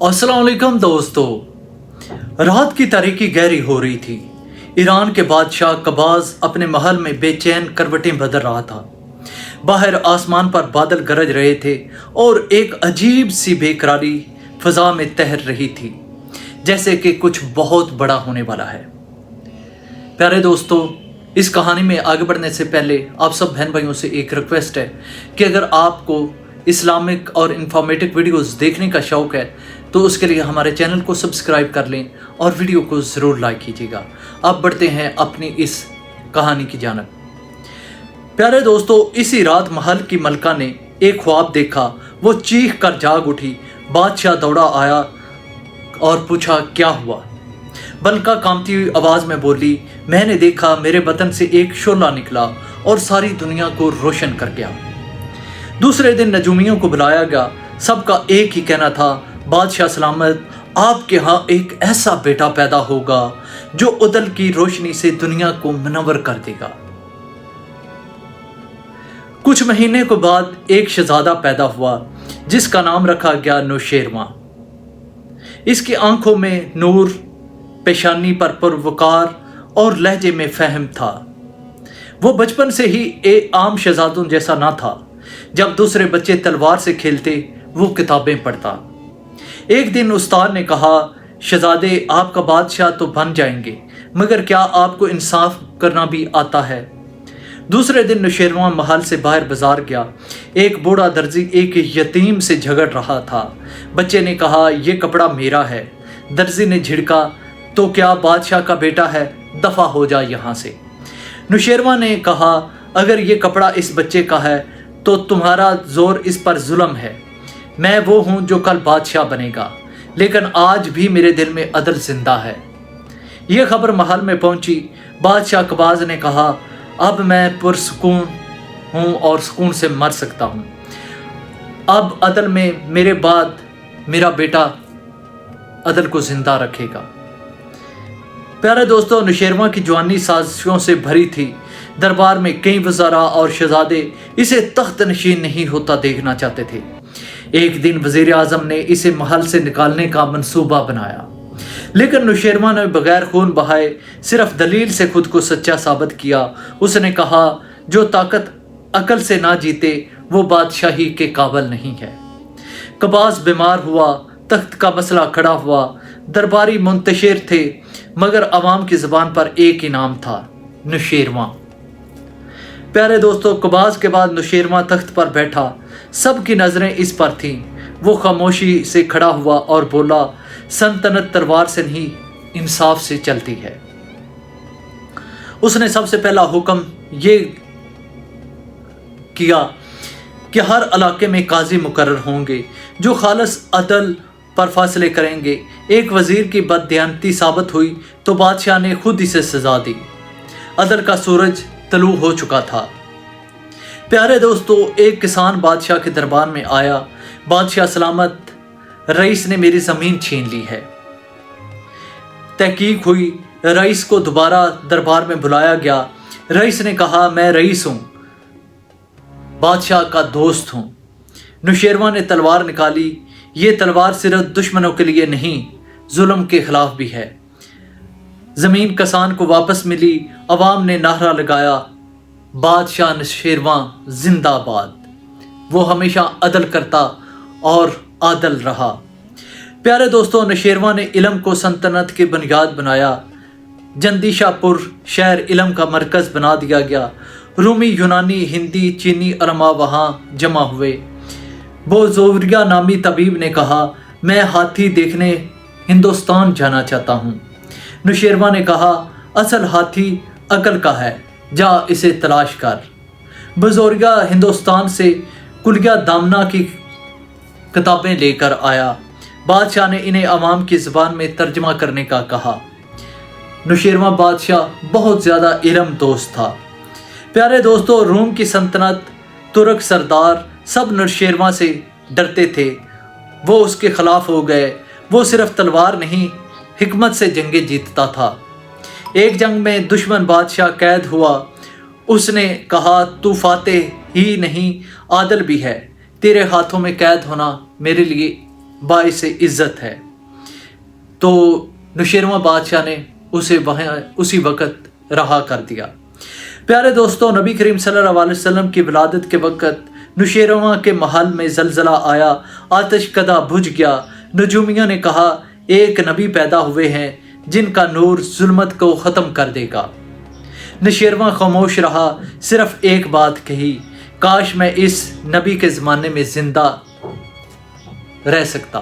अस्सलाम वालेकुम दोस्तों। रात की तारीकी गहरी हो रही थी। ईरान के बादशाह कबाज अपने महल में बेचैन करवटें बदल रहा था। बाहर आसमान पर बादल गरज रहे थे और एक अजीब सी बेकरारी फिजा में तैर रही थी, जैसे कि कुछ बहुत बड़ा होने वाला है। प्यारे दोस्तों, इस कहानी में आगे बढ़ने से पहले आप सब बहन भाइयों से एक रिक्वेस्ट है कि अगर आपको इस्लामिक और इंफॉर्मेटिव वीडियोस देखने का शौक़ है तो उसके लिए हमारे चैनल को सब्सक्राइब कर लें और वीडियो को ज़रूर लाइक कीजिएगा। अब बढ़ते हैं अपनी इस कहानी की जानब। प्यारे दोस्तों, इसी रात महल की मलका ने एक ख्वाब देखा। वो चीख कर जाग उठी। बादशाह दौड़ा आया और पूछा, क्या हुआ? मलका कांपती हुई आवाज़ में बोली, मैंने देखा मेरे बतन से एक शोला निकला और सारी दुनिया को रोशन कर गया। दूसरे दिन नजूमियों को बुलाया गया। सबका एक ही कहना था, बादशाह सलामत, आपके यहाँ एक ऐसा बेटा पैदा होगा जो उदल की रोशनी से दुनिया को मुनव्वर कर देगा। कुछ महीने के बाद एक शहजादा पैदा हुआ जिसका नाम रखा गया नौशेरवां। इसकी आंखों में नूर, पेशानी पर पुरवकार और लहजे में फहम था। वो बचपन से ही एक आम शहजादों जैसा ना था। जब दूसरे बच्चे तलवार से खेलते वो किताबें पढ़ता। एक दिन उस्ताद ने कहा, शहजादे, आपका बादशाह तो बन जाएंगे, मगर क्या आपको इंसाफ करना भी आता है? दूसरे दिन नौशेरवां महल से बाहर बाजार गया। एक बूढ़ा दर्जी एक यतीम से झगड़ रहा था। बच्चे ने कहा, यह कपड़ा मेरा है। दर्जी ने झिड़का, तो क्या बादशाह का बेटा है? दफा हो जा यहाँ से। नौशेरवां ने कहा, अगर ये कपड़ा इस बच्चे का है तो तुम्हारा जोर इस पर जुल्म है। मैं वो हूँ जो कल बादशाह बनेगा, लेकिन आज भी मेरे दिल में अदल जिंदा है। यह खबर महल में पहुंची। बादशाह कबाज ने कहा, अब मैं पुरसुकून हूँ और सुकून से मर सकता हूँ। अब अदल में मेरे बाद मेरा बेटा अदल को जिंदा रखेगा। प्यारे दोस्तों, नौशेरवां की जवानी साजिशों से भरी थी। दरबार में कई वज़ारा और शहजादे इसे तख्त नशीन नहीं होता देखना चाहते थे। एक दिन वज़ीर आज़म ने इसे महल से निकालने का मंसूबा बनाया, लेकिन नौशेरवां ने बगैर खून बहाए सिर्फ दलील से खुद को सच्चा साबित किया। उसने कहा, जो ताकत अकल से ना जीते वो बादशाही के काबिल नहीं है। कबाज बीमार हुआ। तख्त का मसला खड़ा हुआ। दरबारी मुंतशिर थे, मगर अवाम की ज़बान पर एक ही नाम था, नौशेरवां। प्यारे दोस्तों, कबाज के बाद नौशेरवां तख्त पर बैठा। सबकी नज़रें इस पर थीं। वो खामोशी से खड़ा हुआ और बोला, सल्तनत तलवार से नहीं, इंसाफ से चलती है। उसने सबसे पहला हुक्म ये किया कि हर इलाके में काजी मुकर्रर होंगे जो खालिस अदल पर फैसले करेंगे। एक वजीर की बददियानती साबित हुई तो बादशाह ने खुद इसे सजा दी। अदल का सूरज तलू हो चुका था। प्यारे दोस्तों, एक किसान बादशाह के दरबार में आया। बादशाह सलामत, रईस ने मेरी ज़मीन छीन ली है। तहकीक हुई। रईस को दोबारा दरबार में बुलाया गया। रईस ने कहा, मैं रईस हूँ, बादशाह का दोस्त हूँ। नौशेरवां ने तलवार निकाली। ये तलवार सिर्फ दुश्मनों के लिए नहीं, जुल्म के खिलाफ भी है। ज़मीन किसान को वापस मिली। अवाम ने नारा लगाया, बादशाह नौशेरवां जिंदाबाद। वो हमेशा अदल करता और आदल रहा। प्यारे दोस्तों, नौशेरवां ने इल्म को सल्तनत की बुनियाद बनाया। जंदीशापुर शहर इल्म का मरकज़ बना दिया गया। रूमी, यूनानी, हिंदी, चीनी उलमा वहाँ जमा हुए। बोजोरिया नामी तबीब ने कहा, मैं हाथी देखने हिंदुस्तान जाना चाहता हूँ। नौशेरवां ने कहा, असल हाथी अकल का है, जा इसे तलाश कर। बोजोरिया हिंदुस्तान से कुलिया दामना की किताबें लेकर आया। बादशाह ने इन्हें अवाम की ज़बान में तर्जमा करने का कहा। नौशेरवां बादशाह बहुत ज़्यादा इल्म दोस्त था। प्यारे दोस्तों, रोम की सल्तनत, तुर्क सरदार सब नौशेरवां से डरते थे। वो उसके खिलाफ हो गए। वो सिर्फ तलवार नहीं, हिकमत से जंगें जीतता था। एक जंग में दुश्मन बादशाह कैद हुआ। उसने कहा, तू फातेह ही नहीं, आदल भी है। तेरे हाथों में कैद होना मेरे लिए باعث عزت ہے۔ تو نوشیروان بادشاہ نے اسے اسی وقت رہا کر دیا۔ پیارے دوستوں، نبی کریم صلی اللہ علیہ وسلم کی ولادت کے وقت نوشیروان کے محل میں زلزلہ آیا، آتش کدہ بجھ گیا۔ نجومیوں نے کہا ایک نبی پیدا ہوئے ہیں جن کا نور ظلمت کو ختم کر دے گا۔ نوشیروان خاموش رہا، صرف ایک بات کہی، کاش میں اس نبی کے زمانے میں زندہ رہ سکتا۔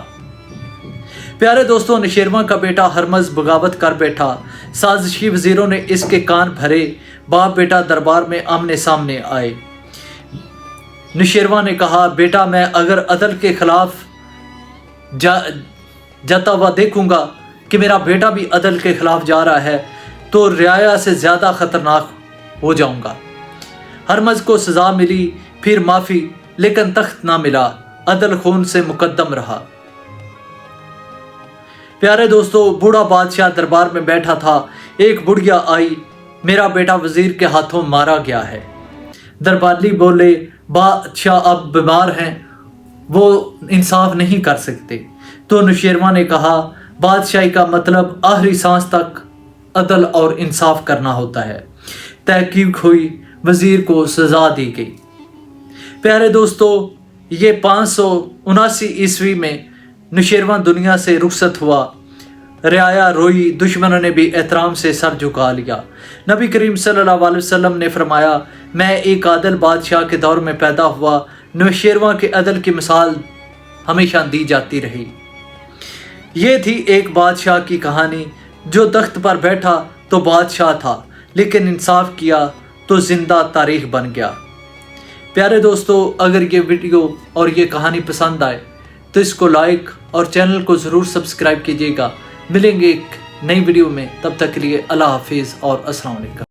پیارے دوستوں، نوشیروان کا بیٹا ہرمز بغاوت کر بیٹھا۔ سازشی وزیروں نے اس کے کان بھرے، باپ بیٹا دربار میں آمنے سامنے آئے۔ نوشیروان نے کہا بیٹا میں اگر عدل کے خلاف جاتا ہوا دیکھوں گا کہ میرا بیٹا بھی عدل کے خلاف جا رہا ہے تو رعایا سے زیادہ خطرناک ہو جاؤں گا۔ ہرمز کو سزا ملی، پھر معافی، لیکن تخت نہ ملا، عدل خون سے مقدم رہا۔ پیارے دوستو، بوڑھا بادشاہ دربار میں بیٹھا تھا، ایک بڑھیا آئی، میرا بیٹا وزیر کے ہاتھوں مارا گیا ہے۔ درباری بولے بادشاہ اب بیمار ہیں، وہ انصاف نہیں کر سکتے۔ تو نوشیروان نے کہا بادشاہی کا مطلب آخری سانس تک عدل اور انصاف کرنا ہوتا ہے۔ تحقیق ہوئی، وزیر کو سزا دی گئی۔ پیارے دوستو، یہ 579 عیسوی میں نوشیروان دنیا سے رخصت ہوا۔ رعایا روئی، دشمنوں نے بھی احترام سے سر جھکا لیا۔ نبی کریم صلی اللہ علیہ وسلم نے فرمایا میں ایک عادل بادشاہ کے دور میں پیدا ہوا۔ نوشیروان کے عدل کی مثال ہمیشہ دی جاتی رہی۔ یہ تھی ایک بادشاہ کی کہانی جو تخت پر بیٹھا تو بادشاہ تھا، لیکن انصاف کیا تو زندہ تاریخ بن گیا۔ پیارے دوستو، اگر یہ ویڈیو اور یہ کہانی پسند آئے تو اس کو لائک اور چینل کو ضرور سبسکرائب کیجیے گا۔ ملیں گے ایک نئی ویڈیو میں، تب تک کے لیے اللہ حافظ اور السلام علیکم۔